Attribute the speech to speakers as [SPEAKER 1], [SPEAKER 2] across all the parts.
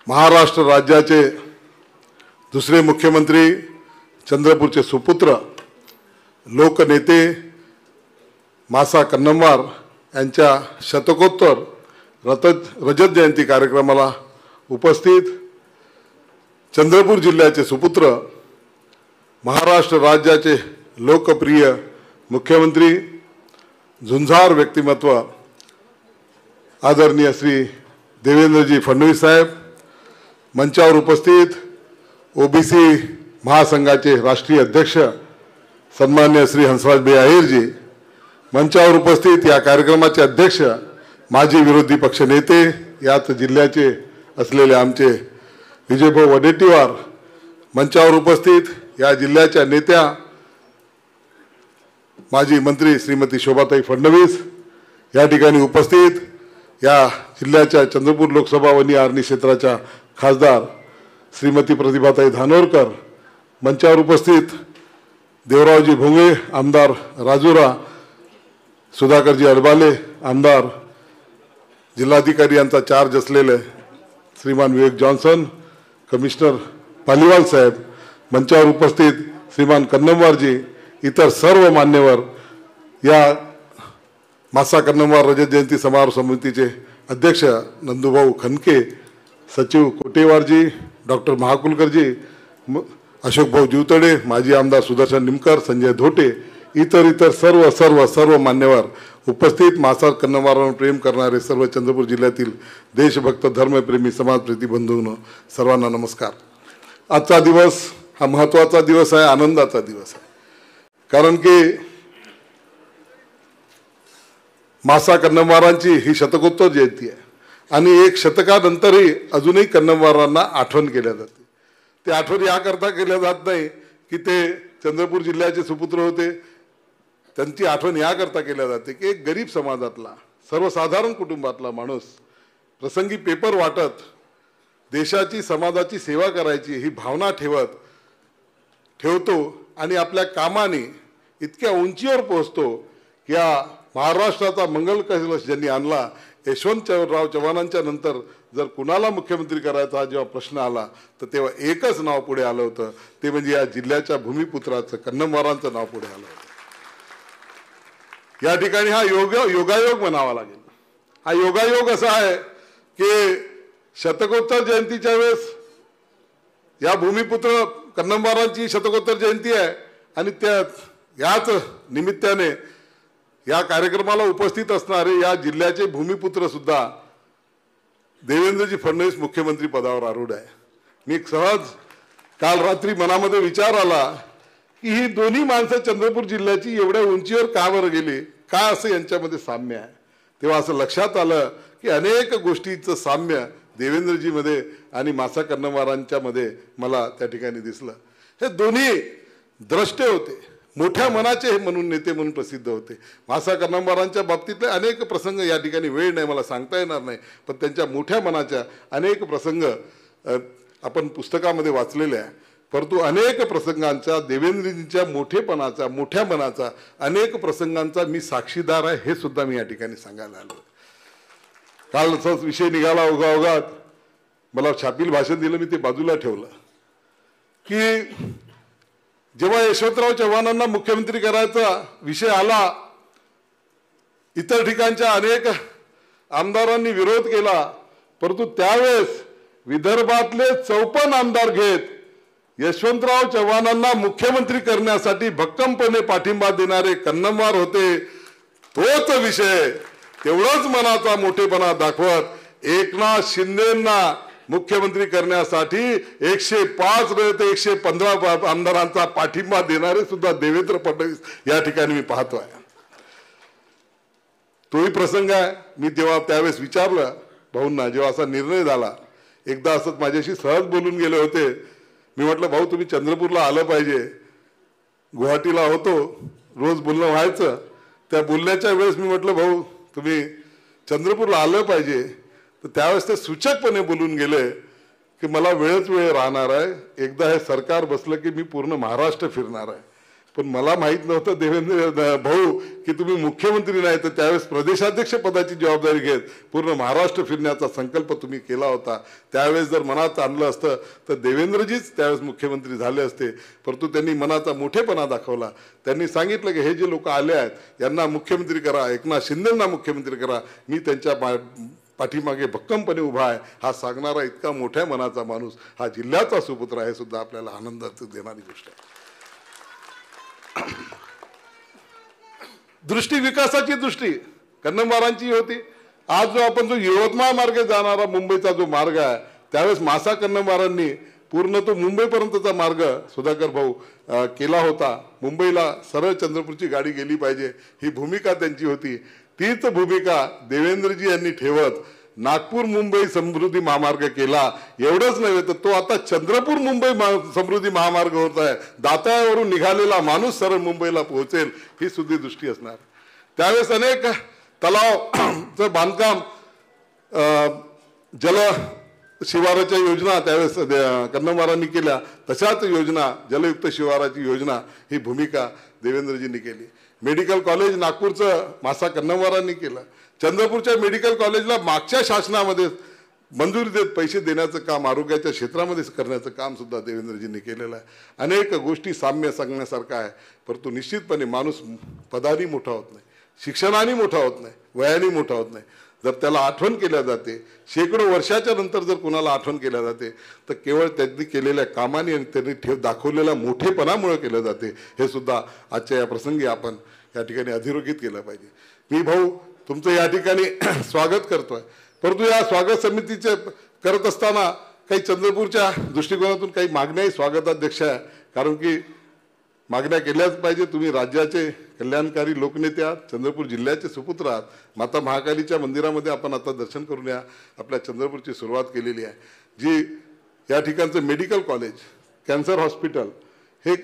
[SPEAKER 1] महाराष्ट्र राज्याचे दुसरे मुख्यमंत्री, चंद्रपूरचे सुपुत्र, लोकनेते मासा कन्नमवार यांच्या शतकोत्तर रजत जयंती कार्यक्रमाला उपस्थित चंद्रपूर जिल्ह्याचे सुपुत्र, महाराष्ट्र राज्याचे लोकप्रिय मुख्यमंत्री, झुंजार व्यक्तिमत्व आदरणीय श्री देवेंद्रजी फडणवीस साहेब, मंचावर उपस्थित ओबीसी महासंघाचे राष्ट्रीय अध्यक्ष सन्मान्य श्री हंसराज भाई अहिरजी, मंचावर उपस्थित या कार्यक्रमाचे अध्यक्ष, माजी विरोधी पक्ष नेते, याच जिल्ह्याचे असलेले आमचे विजयभाऊ वडेट्टीवार, मंचावर उपस्थित या जिल्ह्याच्या नेत्या माजी मंत्री श्रीमती शोभाताई फडणवीस, या ठिकाणी उपस्थित या जिल्ह्याच्या चंद्रपूर लोकसभा वनी आर्णी क्षेत्राच्या खासदार श्रीमती प्रतिभाताई धानोरकर, मंचावर उपस्थित देवरावजी भोंगे, आमदार राजुरा, सुधाकरजी अडबाले, आमदार, जिल्हाधिकारी यांचा चार्ज असलेले श्रीमान विवेक जॉन्सन, कमिशनर पालीवाल साहेब, मंचावर उपस्थित श्रीमान कन्नमवारजी, इतर सर्व मान्यवर, या मासा कन्नमवार रजत जयंती समारोह समितीचे अध्यक्ष नंदूभाऊ खनके, सचिव कोटेवारजी, डॉक्टर महाकुलकरजी, अशोक भाऊ जीवतडे, माजी आमदार सुदर्शन निमकर, संजय धोटे, इतर सर्व सर्व सर्व मान्यवर उपस्थित, मासा कन्नमवारांवर प्रेम करणारे सर्व चंद्रपूर जिल्ह्यातील देशभक्त धर्मप्रेमी समाजप्रेमी बंधूंनो, सर्वांना नमस्कार। आजचा दिवस हा महत्त्वाचा दिवस आहे, आनंदाचा दिवस आहे, कारण की मासा कन्नमवारांची ही शतकोत्तर जयंती आहे आणि एक शतकानंतरही अजूनही कन्नमवारांना आठवण केल्या जाते। ते आठवण याकरता केल्या जात नाही की ते चंद्रपूर जिल्ह्याचे सुपुत्र होते, त्यांची आठवण याकरता केल्या जाते की एक गरीब समाजातला, सर्वसाधारण कुटुंबातला माणूस प्रसंगी पेपर वाटत देशाची समाजाची सेवा करायची ही भावना ठेवतो आणि आपल्या कामाने इतक्या उंचीवर पोहोचतो की या महाराष्ट्राचा मंगल कलश ज्यांनी आणला, यशवंतराव चव्हाणांच्या नंतर जर कुणाला मुख्यमंत्री करायचा जेव्हा प्रश्न आला तर तेव्हा एकच नाव पुढे आलं होतं, ते म्हणजे या जिल्ह्याच्या भूमिपुत्राचं कन्नमवारांचं नाव पुढे आलं होतं। या ठिकाणी हा योगायोग म्हणावा लागेल। हा योगायोग असा आहे की शतकोत्तर जयंतीच्या वेळेस या भूमिपुत्र कन्नमवारांची शतकोत्तर जयंती आहे आणि याच निमित्ताने या कार्यक्रमाला उपस्थित असणारे या जिल्ह्याचे भूमिपुत्र सुद्धा देवेंद्रजी फडणवीस मुख्यमंत्री पदावर आरूढ आहे। मी सहज काल रात्री मनामध्ये विचार आला की ही दोन्ही माणसं चंद्रपूर जिल्ह्याची एवढ्या उंचीवर का बरं गेली, काय असं यांच्यामध्ये साम्य आहे। तेव्हा असं लक्षात आलं की अनेक गोष्टींचं साम्य देवेंद्रजीमध्ये आणि मासा कन्नमवारांच्या मध्ये मला त्या ठिकाणी दिसलं। हे दोन्ही द्रष्टे होते, मोठ्या मनाचे म्हणून नेते म्हणून प्रसिद्ध होते। मासा कन्नमवारांच्या बाबतीतले अनेक प्रसंग या ठिकाणी वेळ नाही, मला सांगता येणार नाही, पण त्यांच्या मोठ्या मनाच्या अनेक प्रसंग आपण पुस्तकामध्ये वाचलेले आहे। परंतु अनेक प्रसंगांच्या, देवेंद्रजींच्या मोठेपणाचा, मोठ्या मनाचा अनेक प्रसंगांचा मी साक्षीदार आहे, हे सुद्धा मी या ठिकाणी सांगायला आलो। काल असाच विषय निघाला ओघाओघात, मला छापील भाषण दिलं, मी ते बाजूला ठेवलं की जेव्हा यशवंतराव चव्हाणांना मुख्यमंत्री करायचा विषय आला, इतर ठिकाणच्या अनेक आमदारांनी विरोध केला, परंतु त्यावेळेस विदर्भातले 54 आमदार घेत यशवंतराव चव्हाणांना मुख्यमंत्री करण्यासाठी भक्कमपणे पाठिंबा देणारे कन्नमवार होते। तोच विषय, तेवढाच मनाचा मोठेपणा दाखवत एकनाथ शिंदेंना मुख्यमंत्री करण्यासाठी 105 ते 115 आमदारांचा पाठिंबा देणारे सुद्धा देवेंद्र फडणवीस या ठिकाणी मी पाहतोय। तोही प्रसंग आहे। मी तेव्हा त्यावेळेस विचारलं भाऊंना, जेव्हा असा निर्णय झाला, एकदा असंच माझ्याशी सहज बोलून गेले होते, मी म्हटलं भाऊ तुम्ही चंद्रपूरला आलं पाहिजे, गुवाहाटीला होतो, रोज बोलणं व्हायचं, त्या बोलण्याच्या वेळेस मी म्हटलं भाऊ तुम्ही चंद्रपूरला आलं पाहिजे, तर त्यावेळेस ते सूचकपणे बोलून गेले की मला वेळच वेळ राहणार आहे, एकदा हे सरकार बसलं की मी पूर्ण महाराष्ट्र फिरणार आहे, पण मला माहित नव्हतं देवेंद्र भाऊ की तुम्ही मुख्यमंत्री नाही, तर त्यावेळेस प्रदेशाध्यक्ष पदाची जबाबदारी घेत पूर्ण महाराष्ट्र फिरण्याचा संकल्प तुम्ही केला होता. त्यावेळेस जर मनात आणलं असतं तर देवेंद्रजीच त्यावेळेस मुख्यमंत्री झाले असते, परंतु त्यांनी मनाचा मोठेपणा दाखवला. त्यांनी सांगितलं की हे जे लोक आले आहेत यांना मुख्यमंत्री करा, एकनाथ शिंदेंना मुख्यमंत्री करा, मी त्यांच्या पाठीमागे भक्कमपणे उभा आहे. हा सांगणारा इतका मोठ्या मनाचा माणूस हा जिल्ह्याचा सुपुत्र आहे, सुद्धा आपल्याला आनंदात देणारी गोष्ट आहे. दृष्टी विकासाची दृष्टी कन्नमवारांची होती. आज जो आपण जो यवतमाळ मार्गे जाणारा मुंबईचा जो मार्ग आहे, त्यावेळेस मासा कन्नमवारांनी पूर्ण तो मुंबईपर्यंतचा मार्ग सुधाकर भाऊ केला होता. मुंबईला सरळ चंद्रपूरची गाडी गेली पाहिजे ही भूमिका त्यांची होती. तीच भूमिका देवेंद्रजी यांनी ठेवत नागपूर मुंबई समृद्धी महामार्ग केला. एवढंच नव्हे तर तो आता चंद्रपूर मुंबई समृद्धी महामार्ग होत आहे. दाताळ्यावरून निघालेला माणूस सरळ मुंबईला पोहोचेल ही सुद्धा दृष्टी असणार. त्यावेळेस अनेक तलावचं बांधकाम, जल शिवाराच्या योजना त्यावेळेस कन्नमवारांनी केल्या. तशाच योजना जलयुक्त शिवाराची योजना ही भूमिका देवेंद्रजींनी केली. मेडिकल कॉलेज नागपूरचं मासा कन्नमवारांनी केलं. चंद्रपूरच्या मेडिकल कॉलेजला मागच्या शासनामध्ये मंजुरी देत पैसे देण्याचं काम आरोग्याच्या क्षेत्रामध्ये करण्याचं काम सुद्धा देवेंद्रजींनी केलेलं आहे. अनेक गोष्टी साम्य सांगण्यासारखं आहे, परंतु निश्चितपणे माणूस पदाने मोठा होत नाही, शिक्षणाने मोठा होत नाही, वयाने मोठा होत नाही. जर त्याला आठवण केल्या जाते, शेकडो वर्षाच्या नंतर जर कुणाला आठवण केल्या जाते तर केवळ त्यांनी केलेल्या कामाने आणि त्यांनी दाखवलेल्या मोठेपणामुळे केलं जाते. हे सुद्धा आजच्या या प्रसंगी आपण या ठिकाणी अधोरेखित केलं पाहिजे. मी भाऊ तुमचं या ठिकाणी स्वागत करतोय, परंतु या स्वागत समितीचे करत असताना काही चंद्रपूरच्या दृष्टिकोनातून काही मागण्याही स्वागताध्यक्ष आहे. कारण की मागण्या केल्याच पाहिजे. तुम्ही राज्याचे कल्याणकारी लोकनेते आहात, चंद्रपूर जिल्ह्याचे सुपुत्र आहात. माता महाकालीच्या मंदिरामध्ये आपण आता दर्शन करून या आपल्या चंद्रपूरची सुरुवात केलेली आहे. जी या ठिकाणचं मेडिकल कॉलेज, कॅन्सर हॉस्पिटल हे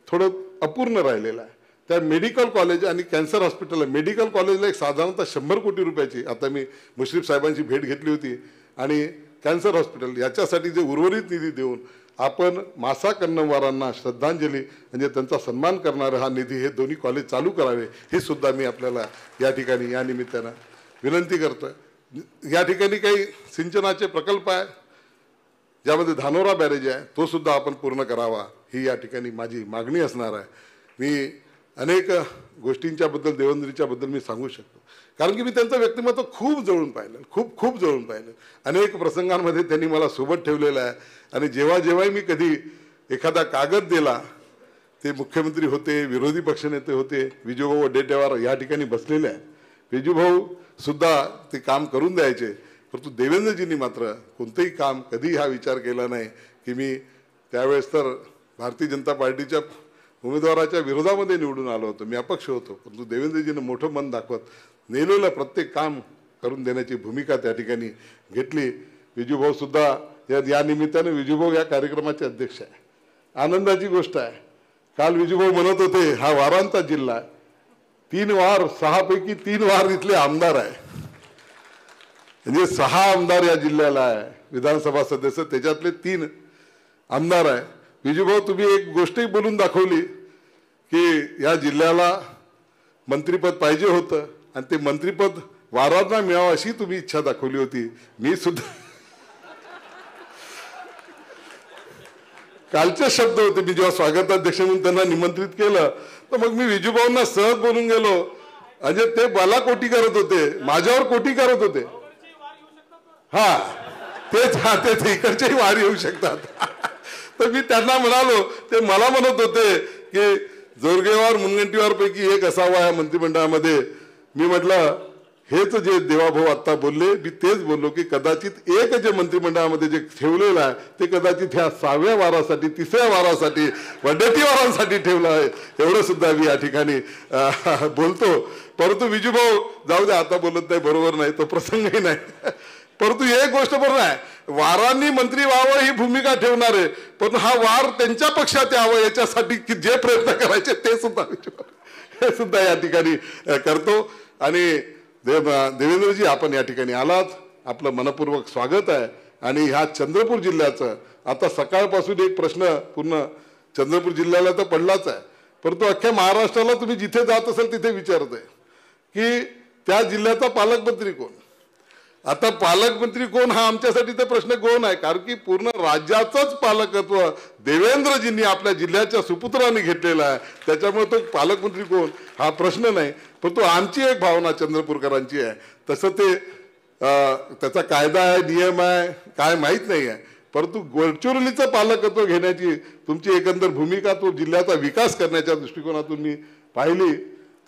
[SPEAKER 1] थोडं अपूर्ण राहिलेलं आहे. त्या मेडिकल कॉलेज आणि कॅन्सर हॉस्पिटल, मेडिकल कॉलेजला एक साधारणतः 100 कोटी रुपयाची, आता मी मुश्रीफ साहेबांची भेट घेतली होती, आणि कॅन्सर हॉस्पिटल याच्यासाठी जे उर्वरित निधी देऊन आपण मासा कन्नमवारांना श्रद्धांजली म्हणजे त्यांचा सन्मान करणारा हा निधी हे दोन्ही कॉलेज चालू करावे हे सुद्धा मी आपल्याला या ठिकाणी या निमित्तानं विनंती करतोय. या ठिकाणी काही सिंचनाचे प्रकल्प आहे, ज्यामध्ये धानोरा बॅरेज आहे, तो सुद्धा आपण पूर्ण करावा ही या ठिकाणी माझी मागणी असणार आहे. मी अनेक गोष्टींच्याबद्दल देवेंद्रच्याबद्दल मी सांगू शकतो, कारण की मी त्यांचं व्यक्तिमत्व खूप जवळून पाहिलं, खूप जवळून पाहिलं. अनेक प्रसंगांमध्ये त्यांनी मला सोबत ठेवलेलं आहे. आणि जेव्हाही मी कधी एखादा कागद दिला, ते मुख्यमंत्री होते, विरोधी पक्षनेते होते, विजूभाऊ वडेट्टीवार या ठिकाणी बसलेले आहे. विजूभाऊ सुद्धा ते काम करून द्यायचे, परंतु देवेंद्रजींनी मात्र कोणतेही काम कधी हा विचार केला नाही की मी त्यावेळेस तर भारतीय जनता पार्टीच्या उमेदवाराच्या विरोधामध्ये निवडून आलो होतो, मी अपक्ष होतो, परंतु देवेंद्रजींनी मोठं मन दाखवत नेलेलं प्रत्येक काम करून देण्याची भूमिका त्या ठिकाणी घेतली. विजूभाऊ सुद्धा या निमित्ताने विजूभाऊ या कार्यक्रमाचे अध्यक्ष आहे. आनंदाची गोष्ट आहे. काल विजूभाऊ म्हणत होते हा वारांचा जिल्हा आहे, 3 वार 6 पैकी 3 वार इथले आमदार आहे, म्हणजे 6 आमदार या जिल्ह्याला आहे, विधानसभा सदस्य त्याच्यातले 3 आमदार आहे. विजूभाऊ तुम्ही एक गोष्टही बोलून दाखवली की या जिल्ह्याला मंत्रिपद पाहिजे होतं आणि ते मंत्रिपद वारांना मिळावं अशी तुम्ही इच्छा दाखवली होती. मी सुद्धा कालचे शब्द होते, मी जेव्हा स्वागताध्यक्ष म्हणून त्यांना निमंत्रित केलं तर मग मी विजूभाऊंना सहज बोलून गेलो. म्हणजे ते मला कोटी करत होते, माझ्यावर कोटी करत होते. तेच इकडचेही वार येऊ शकतात. तर मी त्यांना म्हणालो, ते मला म्हणत होते की जोरगेवार मुनगंटीवार पैकी एक असावा या मंत्रिमंडळामध्ये. मी म्हटलं हेच जे देवाभाऊ आत्ता बोलले, मी तेच बोललो की कदाचित एक जे मंत्रिमंडळामध्ये जे ठेवलेलं आहे ते कदाचित ह्या 6व्या वारासाठी 3ऱ्या वारासाठी वडेट्टीवारांसाठी ठेवलं आहे, एवढं सुद्धा मी या ठिकाणी बोलतो. परंतु विजूभाऊ जाऊ दे, आता बोलत नाही, बरोबर नाही, तो प्रसंगही नाही. परंतु एक गोष्ट बरोबर आहे, वारांनी मंत्री व्हावं ही भूमिका ठेवणार आहे, पण हा वार त्यांच्या पक्षात यावं याच्यासाठी जे प्रयत्न करायचे ते सुद्धा हे सुद्धा या ठिकाणी करतो. आणि देवेंद्रजी आपण या ठिकाणी आलात, आपलं मनपूर्वक स्वागत आहे. आणि ह्या चंद्रपूर जिल्ह्याचं आता सकाळपासून एक प्रश्न पूर्ण चंद्रपूर जिल्ह्याला तर पडलाच आहे. परंतु अख्ख्या महाराष्ट्राला तुम्ही जिथे जात असाल तिथे विचारताय की त्या जिल्ह्याचा पालकमंत्री कोण. आता पालकमंत्री कोण हा आमच्यासाठी तर प्रश्न गौण आहे, कारण की पूर्ण राज्याचंच पालकत्व देवेंद्रजींनी आपल्या जिल्ह्याच्या सुपुत्रांनी घेतलेला आहे. त्याच्यामुळे तो पालकमंत्री कोण हा प्रश्न नाही. परंतु आमची एक भावना चंद्रपूरकरांची आहे, तसं ते त्याचा कायदा आहे, नियम आहे, काय माहीत नाही आहे. परंतु गडचिरोलीचं पालकत्व घेण्याची तुमची एकंदर भूमिका, तो जिल्ह्याचा विकास करण्याच्या दृष्टिकोनातून मी पाहिली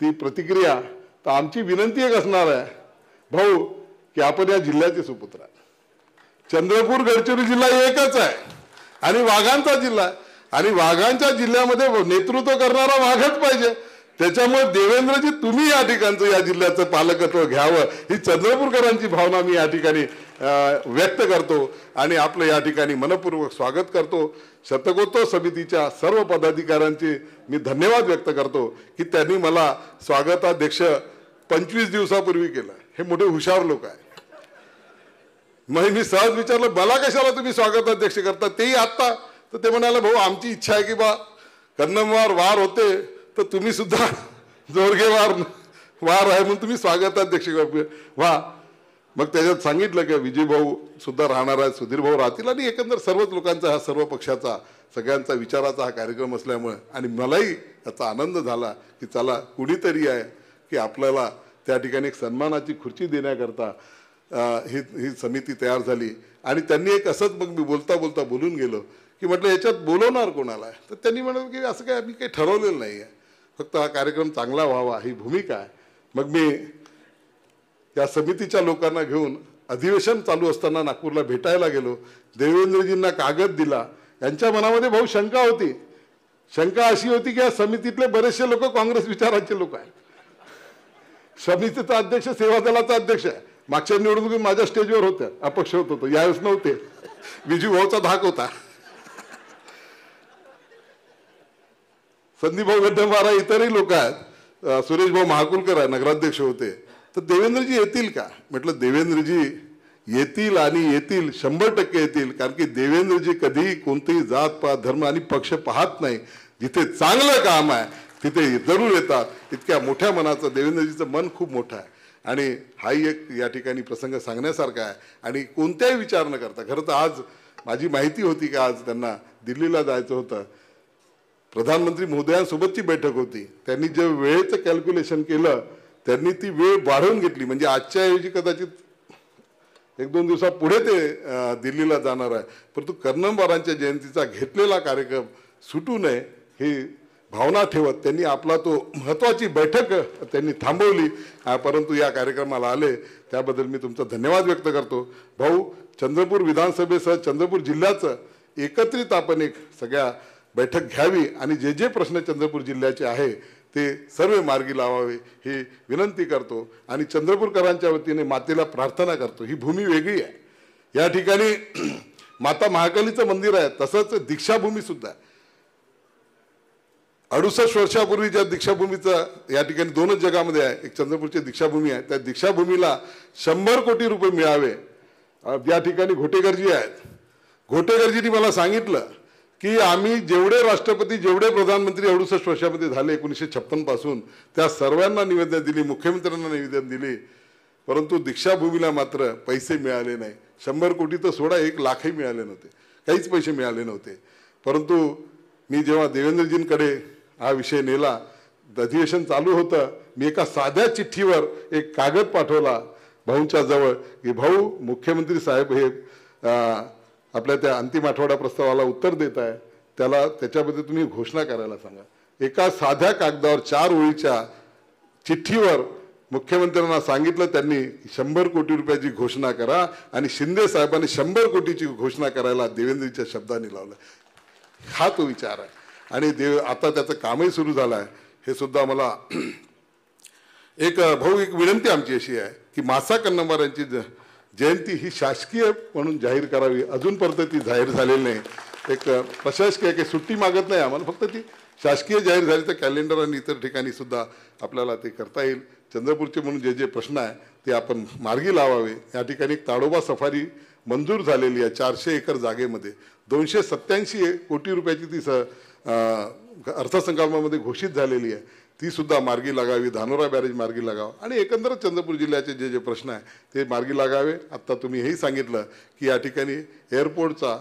[SPEAKER 1] ती प्रतिक्रिया. तर आमची विनंती एक असणार आहे भाऊ की आपण या जिल्ह्याचे सुपुत्र आहे. चंद्रपूर गडचिरोली जिल्हा एकच आहे आणि वाघांचा जिल्हा आहे आणि वाघांच्या जिल्ह्यामध्ये नेतृत्व करणारा वाघच पाहिजे. त्याच्यामुळे देवेंद्रजी तुम्ही या ठिकाणचं या जिल्ह्याचं पालकत्व घ्यावं ही चंद्रपूरकरांची भावना मी या ठिकाणी व्यक्त करतो आणि आपलं या ठिकाणी मनपूर्वक स्वागत करतो. शतकोत्सव समितीच्या सर्व पदाधिकाऱ्यांचे मी धन्यवाद व्यक्त करतो की त्यांनी मला स्वागताध्यक्ष 25 दिवसापूर्वी केलं. हे मोठे हुशार लोक आहे. मग मी सहज विचारलं मला कशाला तुम्ही स्वागताध्यक्ष करता, तेही आत्ता. तर ते म्हणाले भाऊ आमची इच्छा आहे की बा कन्नमवार वार होते तर तुम्ही सुद्धा जोरगे वार आहे म्हणून तुम्ही स्वागताध्यक्ष व्हा. मग त्याच्यात सांगितलं की विजय भाऊ सुद्धा राहणार आहेत, सुधीर भाऊ राहतील आणि एकंदर सर्वच लोकांचा हा सर्व पक्षाचा सगळ्यांचा विचाराचा हा कार्यक्रम असल्यामुळे आणि मलाही याचा आनंद झाला की चला कुणीतरी आहे की आपल्याला त्या ठिकाणी एक सन्मानाची खुर्ची देण्याकरता ही समिती तयार झाली. आणि त्यांनी एक असंच मग मी बोलता बोलता बोलून गेलो की म्हटलं याच्यात बोलवणार कोणाला आहे. तर त्यांनी म्हणाल की असं काय आम्ही काही ठरवलेलं नाही आहे, फक्त हा कार्यक्रम चांगला व्हावा ही भूमिका आहे. मग मी या समितीच्या लोकांना घेऊन अधिवेशन चालू असताना नागपूरला भेटायला गेलो. देवेंद्रजींना कागद दिला. यांच्या मनामध्ये भाऊ शंका होती. शंका अशी होती की या समितीतले बरेचसे लोक काँग्रेस विचारांचे लोक आहेत. समितीचा अध्यक्ष सेवा दलाचा अध्यक्ष आहे. मागच्या निवडणुकीत माझ्या स्टेजवर होत्या, अपक्ष होत होतो, यावेळेस नव्हते. विजू भाऊचा धाक होता. संदीप भाऊ गड्डंबारा इतरही लोक आहेत. सुरेश भाऊ महाकुलकर आहे, नगराध्यक्ष होते. तर देवेंद्रजी येतील का म्हटलं देवेंद्रजी येतील आणि येतील, 100% येतील. कारण की देवेंद्रजी कधीही कोणतीही जात पात धर्म आणि पक्ष पाहत नाही. जिथे चांगलं काम आहे तिथे जरूर येतात. इतक्या मोठ्या मनाचं देवेंद्रजीचं मन खूप मोठं आहे आणि हाही एक या ठिकाणी प्रसंग सांगण्यासारखा आहे. आणि कोणत्याही विचार न करता, खरं तर आज माझी माहिती होती की आज त्यांना दिल्लीला जायचं होतं. प्रधानमंत्री महोदयांसोबतची बैठक होती. त्यांनी जे वेळेचं कॅल्क्युलेशन केलं त्यांनी ती वेळ वाढवून घेतली. म्हणजे आजच्या ऐवजी कदाचित 1-2 दिवसा पुढे ते दिल्लीला जाणार आहे. परंतु कन्नमवारांच्या जयंतीचा घेतलेला कार्यक्रम सुटू नये ही भावना ठेवत त्यांनी आपला तो महत्त्वाची बैठक त्यांनी थांबवली. परंतु या कार्यक्रमाला आले त्याबद्दल मी तुमचा धन्यवाद व्यक्त करतो. भाऊ चंद्रपूर विधानसभेसह चंद्रपूर जिल्ह्याचं एकत्रित आपण एक सगळ्या बैठक घ्यावी आणि जे जे प्रश्न चंद्रपूर जिल्ह्याचे आहे ते सर्व मार्गी लावावे ही विनंती करतो. आणि चंद्रपूरकरांच्या वतीने मातेला प्रार्थना करतो. ही भूमी वेगळी आहे. या ठिकाणी माता महाकालीचं मंदिर आहे, तसंच दीक्षाभूमी सुद्धा आहे. 68 वर्षापूर्वी ज्या दीक्षाभूमीचं या ठिकाणी 2च जगामध्ये आहे, एक चंद्रपूरची दीक्षाभूमी आहे. त्या दीक्षाभूमीला 100 कोटी रुपये मिळावे. या ठिकाणी घोटेकरजी आहेत. घोटेकरजींनी मला सांगितलं की आम्ही जेवढे राष्ट्रपती जेवढे प्रधानमंत्री 68 वर्षामध्ये झाले 1956 पासून त्या सर्वांना निवेदन दिली, मुख्यमंत्र्यांना निवेदन दिली, परंतु दीक्षाभूमीला मात्र पैसे मिळाले नाही. 100 कोटी तर सोडा, 1 लाखही मिळाले नव्हते, काहीच पैसे मिळाले नव्हते. परंतु मी जेव्हा देवेंद्रजींकडे हा विषय नेला, अधिवेशन चालू होतं, मी एका साध्या चिठ्ठीवर एक कागद पाठवला भाऊंच्या जवळ की भाऊ मुख्यमंत्री साहेब हे आपल्या त्या अंतिम आठवडा प्रस्तावाला उत्तर देत आहे, त्याच्याबद्दल तुम्ही घोषणा करायला सांगा. एका साध्या कागदावर 4 ओळीच्या चिठ्ठीवर मुख्यमंत्र्यांना सांगितलं त्यांनी 100 कोटी रुपयाची घोषणा करा आणि शिंदे साहेबांनी 100 कोटीची घोषणा करायला देवेंद्रजीच्या शब्दांनी लावलं. हा तो विचार आहे. आणि आता त्याचं कामही सुरू झालं आहे. हे सुद्धा मला एक भाऊ एक विनंती आमची अशी आहे की मासा कन्नमवार यांची जयंती ही शासकीय म्हणून जाहीर करावी. अजूनपर्यंत ती जाहीर झालेली नाही. एक प्रशासकीय काही सुट्टी मागत नाही आम्हाला, फक्त ती शासकीय जाहीर झाली तर कॅलेंडर आणि इतर ठिकाणी सुद्धा आपल्याला ते करता येईल. चंद्रपूरचे म्हणून जे जे प्रश्न आहे ते आपण मार्गी लावावे. या ठिकाणी एक ताडोबा सफारी मंजूर झालेली आहे 400 एकर जागेमध्ये. 287 कोटी रुपयाची ती अर्थसंकल्पामध्ये घोषित झालेली आहे ती सुद्धा मार्गी लागावी, धानोरा बॅरेज मार्गी लागावं आणि एकंदरच चंद्रपूर जिल्ह्याचे जे जे प्रश्न आहे ते मार्गी लागावे. आत्ता तुम्ही हेही सांगितलं की या ठिकाणी एअरपोर्टचा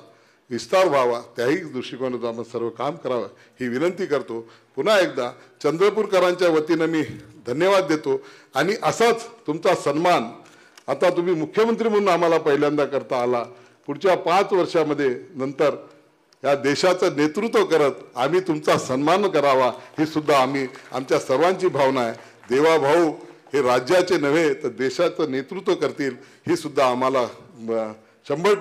[SPEAKER 1] विस्तार व्हावा, त्याही दृष्टिकोनातून आपण सर्व काम करावं ही विनंती करतो. पुन्हा एकदा चंद्रपूरकरांच्या वतीनं मी धन्यवाद देतो आणि असाच तुमचा सन्मान आता तुम्ही मुख्यमंत्री म्हणून आम्हाला पहिल्यांदा करता आला. पुढच्या 5 वर्षामध्ये नंतर या देशाचं नेतृत्व करत आम्ही तुमचा सन्मान करावा ही सुद्धा आमच्या सर्वांची भावना आहे. देवाभाऊ हे राज्याचे नव्हे तर देशाचं नेतृत्व करतील ही सुद्धा आम्हाला 100%